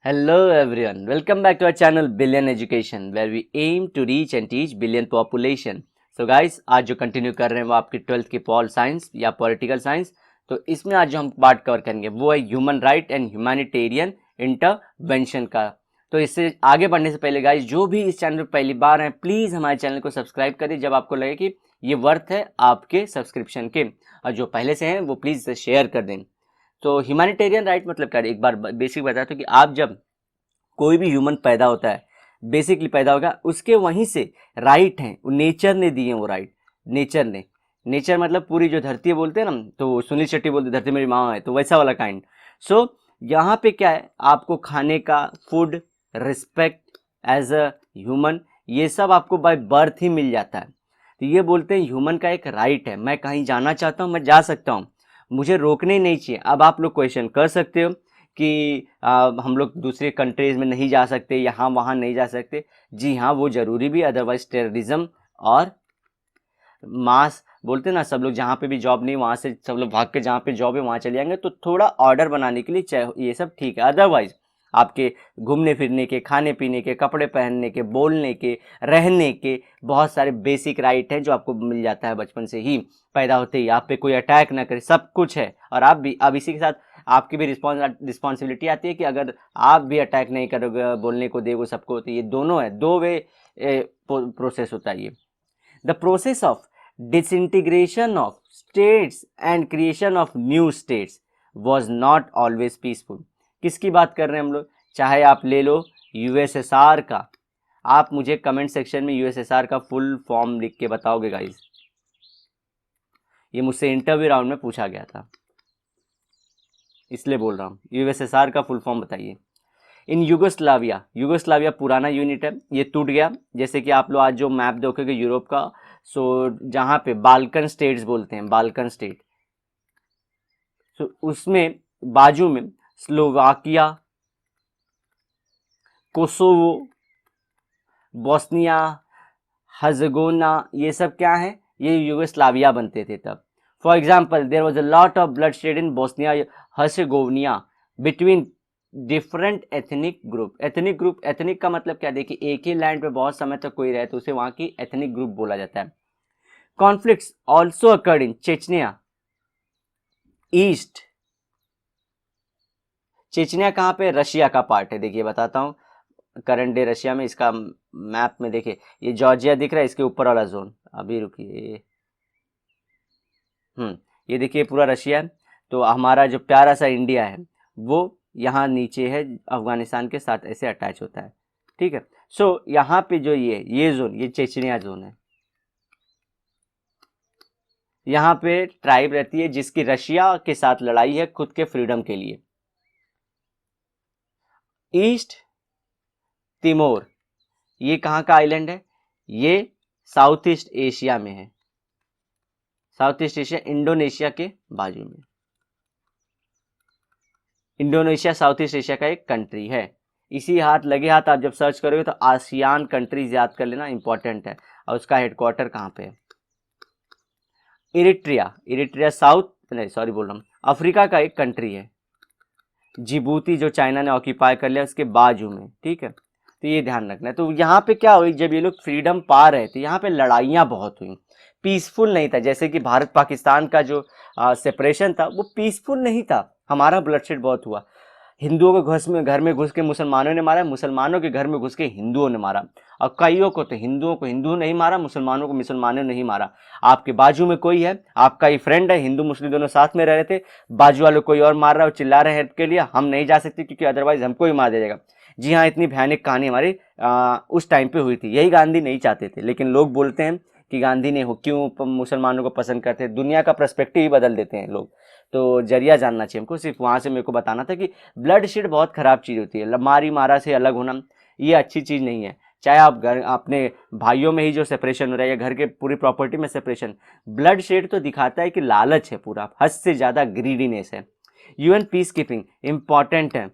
Hello everyone, welcome back to our channel Billion Education where we aim to reach and teach billion population. So guys, आज जो continue कर रहे हैं वो आपकी 12th की पॉल साइंस या पॉलिटिकल साइंस। तो इसमें आज जो हम पार्ट कवर करेंगे वो है human right and humanitarian intervention का। तो इससे आगे बढ़ने से पहले गाइज जो भी इस चैनल पर पहली बार हैं प्लीज़ हमारे चैनल को सब्सक्राइब करें जब आपको लगे कि ये वर्थ है आपके सब्सक्रिप्शन के, और जो पहले से हैं वो प्लीज़ शेयर कर दें। तो ह्यूमैनिटेरियन राइट मतलब क्या है, एक बार बेसिक बताता हूँ कि आप जब कोई भी ह्यूमन पैदा होता है, बेसिकली पैदा होगा, उसके वहीं से राइट हैं, नेचर ने दिए हैं वो राइट। नेचर मतलब पूरी जो धरती है बोलते हैं ना, तो सुनील शेट्टी बोलते धरती मेरी माँ है, तो वैसा वाला काइंड। सो यहाँ पे क्या है, आपको खाने का, food, respect as a human, ये सब आपको बाय बर्थ ही मिल जाता है। तो ये बोलते हैं ह्यूमन का एक राइट है, मैं कहीं जाना चाहता हूँ मैं जा सकता हूँ, मुझे रोकने नहीं चाहिए। अब आप लोग क्वेश्चन कर सकते हो कि हम लोग दूसरे कंट्रीज में नहीं जा सकते, यहाँ वहाँ नहीं जा सकते। जी हाँ, वो ज़रूरी भी, अदरवाइज टेररिज्म और मास बोलते ना, सब लोग जहाँ पे भी जॉब नहीं वहाँ से सब लोग भाग के जहाँ पे जॉब है वहाँ चले जाएंगे। तो थोड़ा ऑर्डर बनाने के लिए ये सब ठीक है, अदरवाइज आपके घूमने फिरने के, खाने पीने के, कपड़े पहनने के, बोलने के, रहने के बहुत सारे बेसिक राइट हैं जो आपको मिल जाता है बचपन से ही। पैदा होते ही आप पे कोई अटैक ना करे, सब कुछ है। और आप भी, अब इसी के साथ आपकी भी रिस्पॉन्सिबिलिटी आती है कि अगर आप भी अटैक नहीं करोगे, बोलने को दोगे सबको, तो ये दोनों है, दो वे प्रोसेस होता है ये। The process of disintegration of states and creation of new states was not always peaceful। किसकी बात कर रहे हैं हम लोग? चाहे आप ले लो यूएसएसआर का, आप मुझे कमेंट सेक्शन में यूएसएसआर का फुल फॉर्म लिख के बताओगे गाइज, ये मुझसे इंटरव्यू राउंड में पूछा गया था इसलिए बोल रहा हूँ, यूएसएसआर का फुल फॉर्म बताइए। इन यूगोस्लाविया पुराना यूनिट है, ये टूट गया। जैसे कि आप लोग आज जो मैप देखोगे यूरोप का, सो जहाँ पे बाल्कन स्टेट्स बोलते हैं, बाल्कन स्टेट, सो उसमें बाजू में स्लोवाकिया, कोसोवो, बोस्निया हर्ज़ेगोविना, ये सब क्या है, ये यूगोस्लाविया बनते थे तब। For example there was a lot of bloodshed in Bosnia Herzegovina between different ethnic group. Ethnic का मतलब क्या, देखिए एक ही लैंड पे बहुत समय तक कोई रहे तो उसे वहाँ की एथनिक ग्रुप बोला जाता है। Conflicts also occurred in Chechnya east. Chechnya कहाँ पे, रशिया का पार्ट है। देखिए बताता हूँ, करंट डे रशिया में, इसका मैप में देखिए ये जॉर्जिया दिख रहा है, इसके ऊपर वाला जोन, अभी रुकिए, ये देखिए पूरा रशिया है। तो हमारा जो प्यारा सा इंडिया है वो यहाँ नीचे है, अफगानिस्तान के साथ ऐसे अटैच होता है, ठीक है। सो यहाँ पे जो ये जोन, ये चेचनिया जोन है। यहाँ पे ट्राइब रहती है जिसकी रशिया के साथ लड़ाई है खुद के फ्रीडम के लिए। ईस्ट तिमोर, ये कहाँ का आइलैंड है, ये साउथ ईस्ट एशिया में है, साउथ ईस्ट एशिया, इंडोनेशिया के बाजू में। इंडोनेशिया साउथ ईस्ट एशिया का एक कंट्री है। इसी हाथ लगे हाथ आप जब सर्च करोगे तो आसियान कंट्रीज याद कर लेना, इंपॉर्टेंट है। और उसका हेडक्वार्टर कहाँ पे है, इरिट्रिया साउथ, नहीं सॉरी बोल रहा हूँ, अफ्रीका का एक कंट्री है। जिबूती जो चाइना ने ऑक्यूपाई कर लिया उसके बाजू में, ठीक है। तो ये ध्यान रखना है। तो यहाँ पे क्या हुई, जब ये लोग फ्रीडम पा रहे थे यहाँ पे लड़ाइयाँ बहुत हुई, पीसफुल नहीं था। जैसे कि भारत पाकिस्तान का जो सेपरेशन था वो पीसफुल नहीं था, हमारा ब्लडशेड बहुत हुआ। हिंदुओं के घर में घुस के मुसलमानों ने मारा, मुसलमानों के घर में घुस के हिंदुओं ने मारा, और कईयों को तो हिंदुओं को हिंदू नहीं मारा, मुसलमानों को मुसलमानों नहीं मारा। आपके बाजू में कोई है, आपका ही फ्रेंड है, हिंदू मुस्लिम दोनों साथ में रह रहे थे, बाजू वाले कोई और मार रहा है और चिल्ला रहे हैं हेल्प के लिए, हम नहीं जा सकते क्योंकि अदरवाइज हमको ही मार देगा। जी हाँ, इतनी भयानक कहानी हमारी उस टाइम पे हुई थी। यही गांधी नहीं चाहते थे, लेकिन लोग बोलते हैं कि गांधी ने क्यों मुसलमानों को पसंद करते, दुनिया का पर्सपेक्टिव ही बदल देते हैं लोग। तो जरिया जानना चाहिए हमको, सिर्फ वहाँ से मेरे को बताना था कि ब्लड शेड बहुत खराब चीज़ होती है, मारी मारा से अलग होना ये अच्छी चीज़ नहीं है। चाहे आप घर अपने भाइयों में ही जो सेपरेशन हो रहा है या घर के पूरी प्रॉपर्टी में सेपरेशन, ब्लड शेड तो दिखाता है कि लालच है, पूरा हद से ज़्यादा ग्रीडीनेस है। यूएन पीस कीपिंग इंपॉर्टेंट है।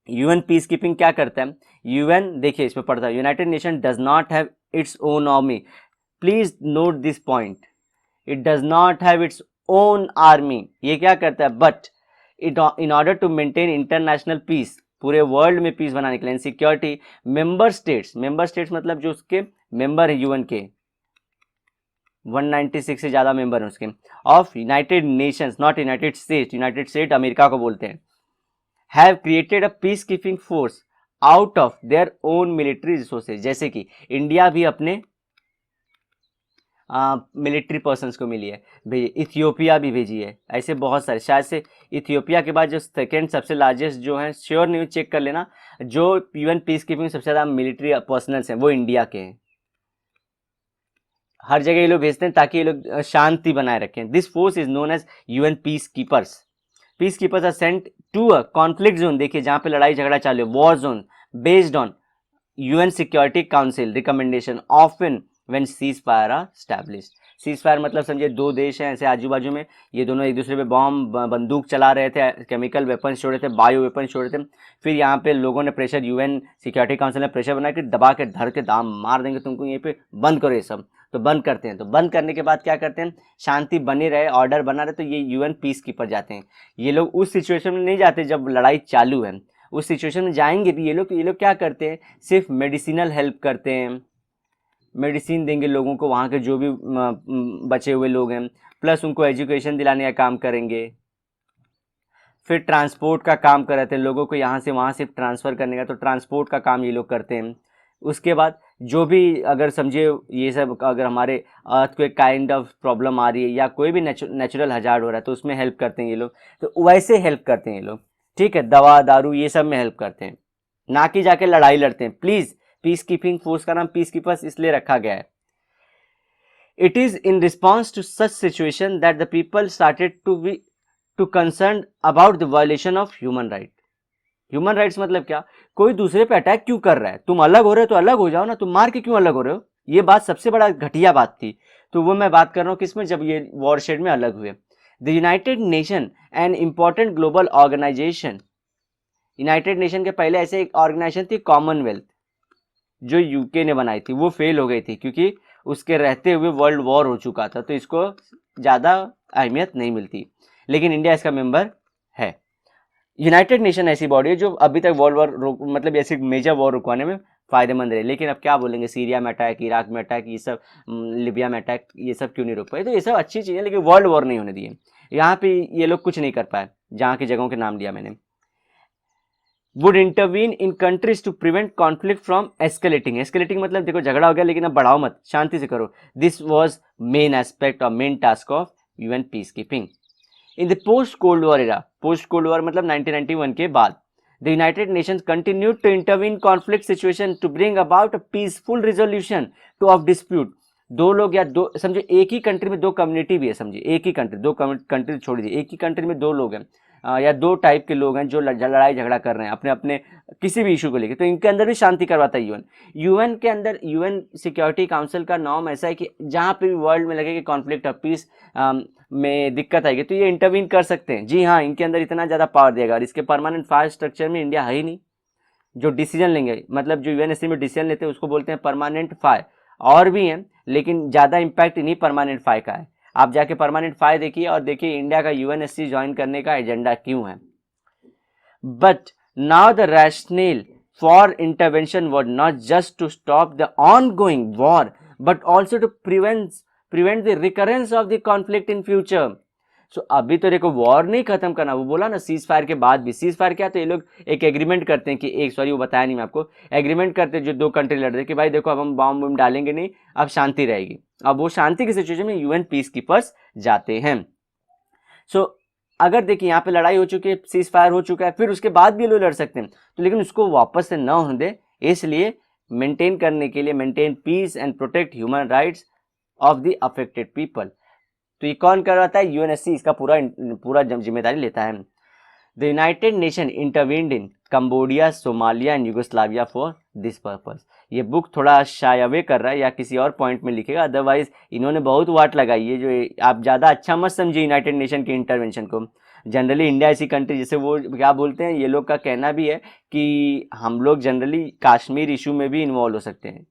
यूएन पीस कीपिंग क्या करता है, यूएन देखिए इसमें पढ़ता है, United Nation does not have its own army. Please note this point, it does not have its own army. ये क्या करता है, but it in order to maintain international peace पूरे वर्ल्ड में पीस बनाने के लिए, सिक्योरिटी मेंबर स्टेट्स मतलब जो उसके मेंबर है यूएन के 196 से ज़्यादा मेंबर हैं उसके, of United Nations, not United state America को बोलते हैं, have created a peace keeping force out of their own military resources. जैसे कि इंडिया भी अपने मिलिट्री पर्सनस को मिली है भेजी, इथियोपिया भी भेजी है, ऐसे बहुत सारे, शायद से इथियोपिया के बाद जो सेकेंड सबसे लार्जेस्ट जो है, श्योर न्यूज चेक कर लेना, जो यूएन पीस कीपिंग सबसे ज़्यादा मिलिट्री पर्सनल्स हैं वो इंडिया के हैं। हर जगह ये लोग भेजते हैं ताकि ये लोग शांति बनाए रखें। This force is known as UN peace keepers are sent to a conflict zone, देखिए जहां पे लड़ाई झगड़ा चालू है, war zone, based on UN security council recommendation, often when cease fire are established. Cease fire मतलब समझिए दो देश हैं ऐसे आजू बाजू में, ये दोनों एक दूसरे पे बॉम्ब बंदूक चला रहे थे, केमिकल वेपन छोड़ रहे थे, बायो वेपन छोड़ रहे थे, फिर यहाँ पे लोगों ने प्रेशर, यूएन सिक्योरिटी काउंसिल ने प्रेशर बनाया कि दबा के धर के दाम मार देंगे तुमको, यहीं पे बंद करो ये सब। तो बंद करते हैं, तो बंद करने के बाद क्या करते हैं, शांति बनी रहे, ऑर्डर बना रहे, तो ये यूएन पीस कीपर जाते हैं। ये लोग उस सिचुएशन में नहीं जाते जब लड़ाई चालू है, उस सिचुएशन में जाएंगे भी ये लोग क्या करते हैं, सिर्फ मेडिसिनल हेल्प करते हैं, मेडिसिन देंगे लोगों को, वहाँ के जो भी बचे हुए लोग हैं, प्लस उनको एजुकेशन दिलाने का काम करेंगे, फिर ट्रांसपोर्ट का काम करते हैं, लोगों को यहाँ से वहाँ से ट्रांसफ़र करने का, तो ट्रांसपोर्ट का काम ये लोग करते हैं। उसके बाद जो भी अगर समझिए ये सब अगर हमारे अर्थ को एक काइंड ऑफ प्रॉब्लम आ रही है या कोई भी नेचुरल हजार्ड हो रहा है तो उसमें हेल्प करते हैं ये लोग, तो वैसे हेल्प करते हैं ये लोग, ठीक है, दवा दारू ये सब में हेल्प करते हैं, ना कि जाके लड़ाई लड़ते हैं। प्लीज़, पीस कीपिंग फोर्स का नाम पीस कीपर्स इसलिए रखा गया है। It is in response to such situation that the people started to concern about the violation of human right. Human rights मतलब क्या, कोई दूसरे पे अटैक क्यों कर रहा है, तुम अलग हो रहे हो तो अलग हो जाओ ना, तुम मार के क्यों अलग हो रहे हो, ये बात सबसे बड़ा घटिया बात थी। तो वो मैं बात कर रहा हूँ किसमें, जब ये वॉरशेड में अलग हुए। The United Nation an important global organisation, United Nation के पहले ऐसे एक ऑर्गेनाइजेशन थी कॉमनवेल्थ, जो यूके ने बनाई थी, वो फेल हो गई थी क्योंकि उसके रहते हुए वर्ल्ड वॉर हो चुका था, तो इसको ज़्यादा अहमियत नहीं मिलती, लेकिन इंडिया इसका मेंबर है। यूनाइटेड नेशन ऐसी बॉडी है जो अभी तक वर्ल्ड वॉर मतलब ऐसी मेजर वॉर रुकवाने में फ़ायदेमंद रहे, लेकिन अब क्या बोलेंगे, सीरिया में अटैक, इराक में अटैक, ये सब लिबिया में अटैक, ये सब क्यों नहीं रुक पाए, तो ये सब अच्छी चीज़ें, लेकिन वर्ल्ड वॉर नहीं होने दिए। यहाँ पे ये लोग कुछ नहीं कर पाए, जहाँ की जगहों के नाम लिया मैंने। Would intervene in countries to prevent conflict from escalating मतलब देखो झगड़ा हो गया लेकिन अब बढ़ाओ मत, शांति से करो। दिस वॉज मेन एस्पेक्ट और main task of UN peace keeping. In the post cold war era, post cold war मतलब 1991 के बाद, the United Nations continued to intervene conflict situation to bring about a peaceful resolution to of dispute. दो लोग या दो, समझो एक ही country में दो कम्युनिटी भी है, समझिए एक ही कंट्री, दो कंट्री छोड़ दीजिए, एक ही कंट्री में दो लोग हैं या दो टाइप के लोग हैं जो लड़ाई झगड़ा कर रहे हैं अपने अपने किसी भी इशू को लेकर, तो इनके अंदर भी शांति करवाता है यूएन के अंदर। यूएन सिक्योरिटी काउंसिल का नॉर्म ऐसा है कि जहाँ पे भी वर्ल्ड में लगे कि कॉन्फ्लिक्ट ऑफ पीस में दिक्कत आएगी तो ये इंटरवीन कर सकते हैं। जी हाँ, इनके अंदर इतना ज़्यादा पावर देगा, और इसके परमानेंट फायर स्ट्रक्चर में इंडिया है ही नहीं। जो डिसीजन लेंगे, मतलब जो यूएनएससी में डिसीजन लेते हैं उसको बोलते हैं परमानेंट फायर, और भी हैं लेकिन ज़्यादा इम्पैक्ट इन्हीं परमानेंट फायर का है। आप जाके परमानेंट फायर देखिए और देखिए इंडिया का यूएनएससी ज्वाइन करने का एजेंडा क्यों है। But now the rationale for intervention was not just to stop the ongoing war but also to prevent the recurrence of the conflict in future. So अभी तो देखो वॉर नहीं खत्म करना, वो बोला ना सीज फायर के बाद भी। सीज फायर क्या, तो ये लोग एक एग्रीमेंट करते हैं कि एक, सॉरी वो बताया नहीं मैं आपको, एग्रीमेंट करते हैं जो दो कंट्री लड़ रहे हैं कि भाई देखो अब हम बॉम्ब वॉम्ब डालेंगे नहीं, अब शांति रहेगी। अब वो शांति की सिचुएशन में यूएन पीस कीपर्स जाते हैं। सो अगर देखिए यहाँ पे लड़ाई हो चुकी है, सीज फायर हो चुका है, फिर उसके बाद भी ये लोग लड़ सकते हैं, तो लेकिन उसको वापस से न होने दे, इसलिए मेंटेन करने के लिए, maintain piece and protect human rights of the affected people. तो ये कौन कर रहा था, यूएनएससी इसका पूरा जिम्मेदारी लेता है। The United nation intervened in Cambodia, Somalia and Yugoslavia for this purpose. ये बुक थोड़ा शाय अवे कर रहा है या किसी और पॉइंट में लिखेगा, अदरवाइज इन्होंने बहुत वाट लगाई है। जो आप ज़्यादा अच्छा मत समझिए यूनाइटेड नेशन के इंटरवेंशन को। जनरली इंडिया ऐसी कंट्री, जैसे वो क्या बोलते हैं, ये लोग का कहना भी है कि हम लोग जनरली कश्मीर इशू में भी इन्वॉल्व हो सकते हैं,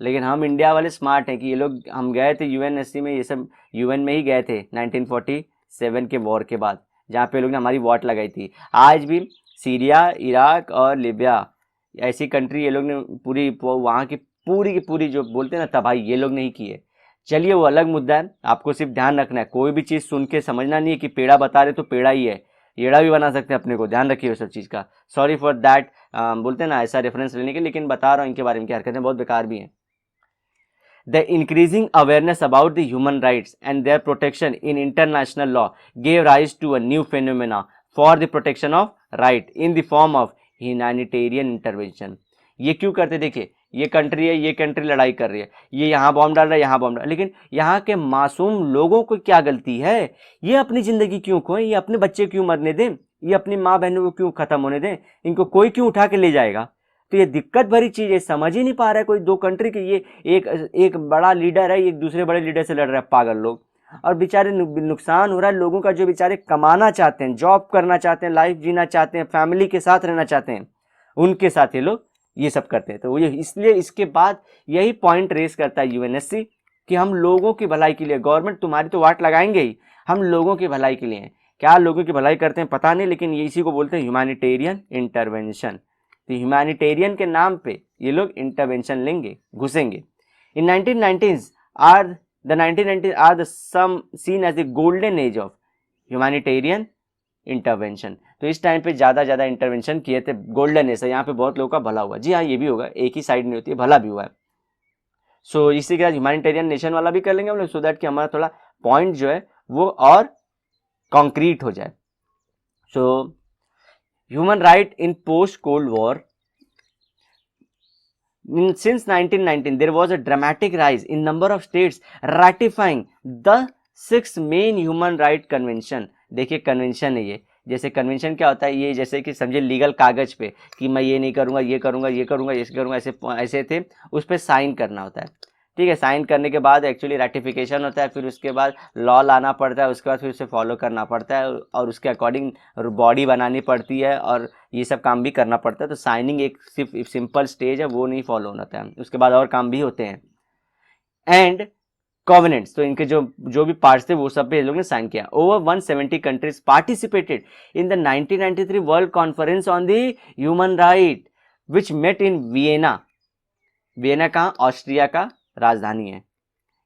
लेकिन हम इंडिया वाले स्मार्ट हैं कि ये लोग, हम गए थे यूएनएससी में, ये सब यूएन में ही गए थे 1947 के वॉर के बाद, जहाँ पे लोग ने हमारी वॉट लगाई थी। आज भी सीरिया, इराक और लिबिया, ऐसी कंट्री ये लोग ने पूरी वहाँ की पूरी जो बोलते हैं ना तबाही, ये लोग नहीं की है। चलिए वो अलग मुद्दा है, आपको सिर्फ ध्यान रखना है, कोई भी चीज़ सुन के समझना नहीं है कि पेड़ा बता रहे तो पेड़ा ही है, येड़ा भी बना सकते हैं अपने को, ध्यान रखिए उस सब चीज़ का। सॉरी फॉर दैट, बोलते हैं ना ऐसा रेफरेंस लेने के, लेकिन बता रहा हूँ इनके बारे में, क्या हरकतें बहुत बेकार भी हैं। The increasing awareness about the human rights and their protection in international law gave rise to a new phenomena for the protection of right in the form of humanitarian intervention. ये क्यों करते, देखिए ये कंट्री है, ये country लड़ाई कर रही है, ये यहाँ बॉम्ब डाल रहा है, यहाँ बॉम्ब डाल, लेकिन यहाँ के मासूम लोगों को क्या गलती है? ये अपनी जिंदगी क्यों खोएं? ये अपने बच्चे क्यों मरने दें? ये अपनी माँ बहनों को क्यों खत्म होने दें? इनको कोई क्यों उठा के ले जाएगा? तो ये दिक्कत भरी चीज है, समझ ही नहीं पा रहा है कोई दो कंट्री की। ये एक बड़ा लीडर है, एक दूसरे बड़े लीडर से लड़ रहा है, पागल लोग, और बेचारे नुकसान हो रहा है लोगों का, जो बेचारे कमाना चाहते हैं, जॉब करना चाहते हैं, लाइफ जीना चाहते हैं, फैमिली के साथ रहना चाहते हैं, उनके साथ ये लोग ये सब करते हैं। तो ये इसलिए इसके बाद यही पॉइंट रेस करता है यूएनएससी कि हम लोगों की भलाई के लिए, गवर्नमेंट तुम्हारी तो वाट लगाएंगे ही, हम लोगों की भलाई के लिए हैं। क्या लोगों की भलाई करते हैं पता नहीं, लेकिन ये इसी को बोलते हैं ह्यूमैनिटेरियन इंटरवेंशन। तो ह्यूमैनिटेरियन के नाम पे ये लोग इंटरवेंशन लेंगे, घुसेंगे। In 1990s are the some seen as the golden age of humanitarian intervention. तो इस टाइम पे ज़्यादा इंटरवेंशन किए थे, गोल्डन एज है, यहाँ पे बहुत लोगों का भला हुआ। जी हाँ, ये भी होगा, एक ही साइड नहीं होती है, भला भी हुआ है। सो इसी के साथ ह्यूमैनिटेरियन नेशन वाला भी कर लेंगे हम लोग, सो दैट कि हमारा थोड़ा पॉइंट जो है वो और कॉन्क्रीट हो जाए। सो human right in post Cold War, since 1919 there was a dramatic rise in number of states ratifying the 6 main human right convention। देखिए कन्वेंशन है ये, जैसे कन्वेंशन क्या होता है, ये जैसे कि समझे लीगल कागज पे कि मैं ये नहीं करूंगा, ये करूंगा, ये करूंगा, ये करूंगा, ऐसे ऐसे थे, उस पर साइन करना होता है। ठीक है, साइन करने के बाद एक्चुअली रेटिफिकेशन होता है, फिर उसके बाद लॉ लाना पड़ता है, उसके बाद फिर उसे फॉलो करना पड़ता है, और उसके अकॉर्डिंग बॉडी बनानी पड़ती है, और ये सब काम भी करना पड़ता है। तो साइनिंग एक सिर्फ सिंपल स्टेज है, वो नहीं फॉलो होता है, उसके बाद और काम भी होते हैं। एंड कॉवेनेंट्स, तो इनके जो भी पार्ट्स थे वो सब पे ये लोग ने साइन किया। Over 170 countries participated in the 1993 world conference on the human right which met in Vienna. Vienna कहाँ? ऑस्ट्रिया का राजधानी है।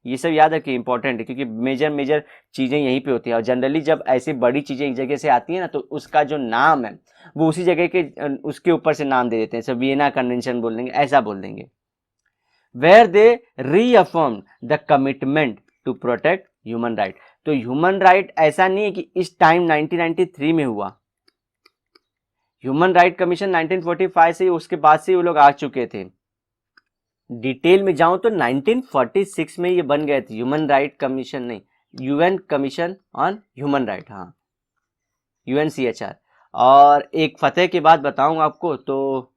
ये सब याद रखिए, इंपॉर्टेंट है, क्योंकि मेजर चीज़ें यहीं पे होती है, और जनरली जब ऐसी बड़ी चीज़ें एक जगह से आती है ना, तो उसका जो नाम है वो उसी जगह के उसके ऊपर से नाम दे देते हैं। सब वियना कन्वेंशन बोल देंगे, ऐसा बोल देंगे। Where they reaffirm the commitment to protect human right. तो ह्यूमन राइट ऐसा नहीं है कि इस टाइम 1993 में हुआ, ह्यूमन राइट कमीशन 1945 से, उसके बाद से वो लोग आ चुके थे। डिटेल में जाऊं तो 1946 में ये बन गए थे, ह्यूमन राइट कमीशन नहीं, UN commission on human right, हाँ UNCHR। और एक फतेह की बात बताऊं आपको, तो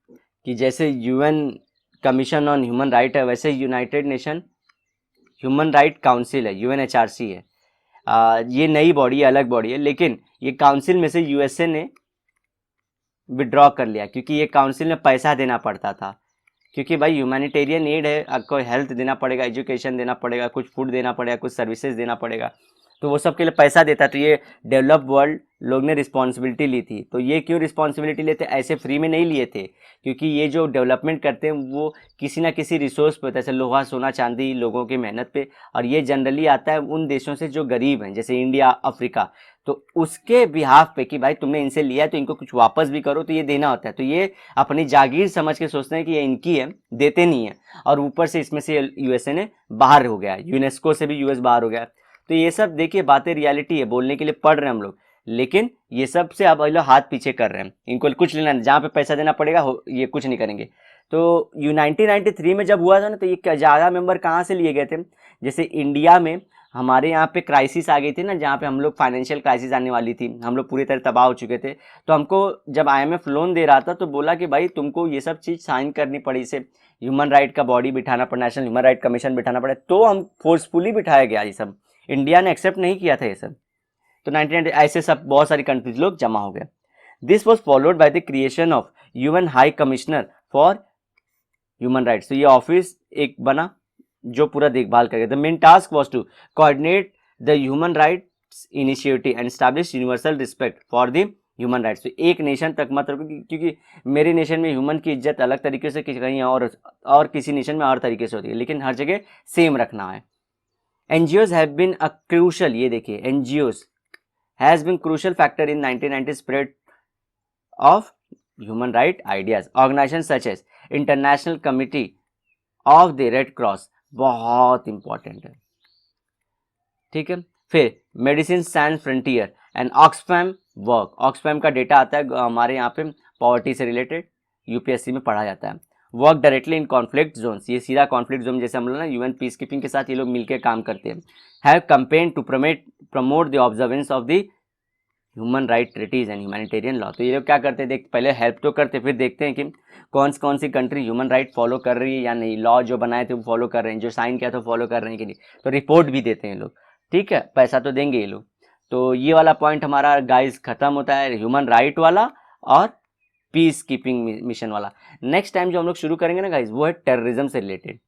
कि जैसे UN commission on human right है, वैसे United nation human right council है, UNHRC है। ये नई बॉडी है, अलग बॉडी है, लेकिन ये काउंसिल में से USA ने विड्रॉ कर लिया, क्योंकि ये काउंसिल में पैसा देना पड़ता था, क्योंकि भाई ह्यूमैनिटेरियन नीड है, आपको हेल्थ देना पड़ेगा, एजुकेशन देना पड़ेगा, कुछ फूड देना पड़ेगा, कुछ सर्विसेज देना पड़ेगा, तो वो सब के लिए पैसा देता है। तो ये डेवलप वर्ल्ड लोग ने रिस्पॉन्सिबिलिटी ली थी। तो ये क्यों रिस्पॉन्सिबिलिटी लेते? ऐसे फ्री में नहीं लिए थे, क्योंकि ये जो डेवलपमेंट करते हैं वो किसी ना किसी रिसोर्स पे, जैसे लोहा सोना चांदी, लोगों की मेहनत पे, और ये जनरली आता है उन देशों से जो गरीब हैं, जैसे इंडिया, अफ्रीका, तो उसके बिहाफ पे कि भाई तुमने इनसे लिया है तो इनको कुछ वापस भी करो, तो ये देना होता है। तो ये अपनी जागीर समझ के सोचते हैं कि ये इनकी है, देते नहीं है, और ऊपर से इसमें से USA ने बाहर हो गया, यूनेस्को से भी US बाहर हो गया। तो ये सब देखिए बातें रियलिटी है, बोलने के लिए पढ़ रहे हैं हम लोग, लेकिन ये सब से अब लोग हाथ पीछे कर रहे हैं, इनको कुछ लेना नहीं, जहाँ पे पैसा देना पड़ेगा ये कुछ नहीं करेंगे। तो 1993 में जब हुआ था ना, तो ये ज़्यादा मेंबर कहाँ से लिए गए थे? जैसे इंडिया में हमारे यहाँ पे क्राइसिस आ गई थी ना, जहाँ पे हम लोग फाइनेंशियल क्राइसिस आने वाली थी, हम लोग पूरी तरह तबाह हो चुके थे। तो हमको जब IMF लोन दे रहा था तो बोला कि भाई तुमको ये सब चीज़ साइन करनी पड़ी, इसे ह्यूमन राइट का बॉडी बिठाना पड़ा, नेशनल ह्यूमन राइट कमीशन बिठाना पड़ा, तो हम फोर्सफुली बिठाया गया। ये सब इंडिया ने एक्सेप्ट नहीं किया था ये सब। तो 1990 ऐसे सब बहुत सारी कंट्रीज लोग जमा हो गए। This was followed by the creation of UN high commissioner for human rights. तो ये ऑफिस एक बना जो पूरा देखभाल करेगा। The main task was to coordinate the human rights initiative and establish universal respect for the human rights. तो एक नेशन तक मत रखो, क्योंकि मेरे नेशन में ह्यूमन की इज्जत अलग तरीके से कहीं और किसी नेशन में और तरीके से होती है, लेकिन हर जगह सेम रखना है। NGOs have been a crucial, ये देखिए NGOs has been crucial factor in 1990 spread of human right ideas. Organisation such as international committee of the red cross, बहुत इंपॉर्टेंट है, ठीक है। फिर medicine science frontier and Oxfam work, Oxfam का data आता है हमारे यहाँ पे पॉवर्टी से रिलेटेड, यूपीएससी में पढ़ा जाता है। Work directly in conflict zones, ये सीधा कॉन्फ्लिक्ट जोन, जैसे हम लोग ना यूएन पीस कीपिंग के साथ ये लोग मिलकर काम करते हैं। Have campaign to promote the observance of the human right treaties and humanitarian law. तो ये लोग क्या करते हैं, देख पहले हेल्प तो करते, फिर देखते हैं कि कौन सी कंट्री ह्यूमन राइट फॉलो कर रही है या नहीं, लॉ जो बनाए थे वो फॉलो कर रहे हैं, जो साइन किया था फॉलो कर रहे हैं कि नहीं, तो रिपोर्ट भी देते हैं लोग, ठीक है, पैसा तो देंगे ये लोग। तो ये वाला पॉइंट हमारा गाइस खत्म होता है, ह्यूमन राइट वाला और पीस कीपिंग मिशन वाला। नेक्स्ट टाइम जो हम लोग शुरू करेंगे ना गाइस, वो है टेररिज्म से रिलेटेड,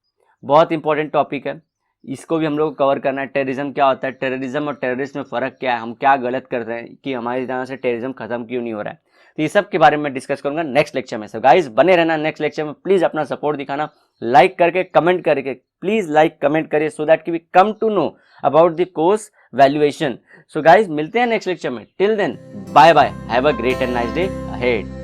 बहुत इंपॉर्टेंट टॉपिक है, इसको भी हम लोग को कवर करना है। टेररिज्म क्या होता है, टेररिज्म और टेररिस्ट में फ़र्क क्या है, हम क्या गलत कर रहे हैं कि हमारी तरह से टेररिज्म खत्म क्यों नहीं हो रहा है, तो ये सब के बारे में डिस्कस करूंगा नेक्स्ट लेक्चर में। सो गाइस बने रहना नेक्स्ट लेक्चर में, प्लीज़ अपना सपोर्ट दिखाना, लाइक करके कमेंट करके, प्लीज़ लाइक कमेंट करिए, so that we come to know about the course valuation. So guys मिलते हैं नेक्स्ट लेक्चर में, till then bye bye, have a great and nice day ahead.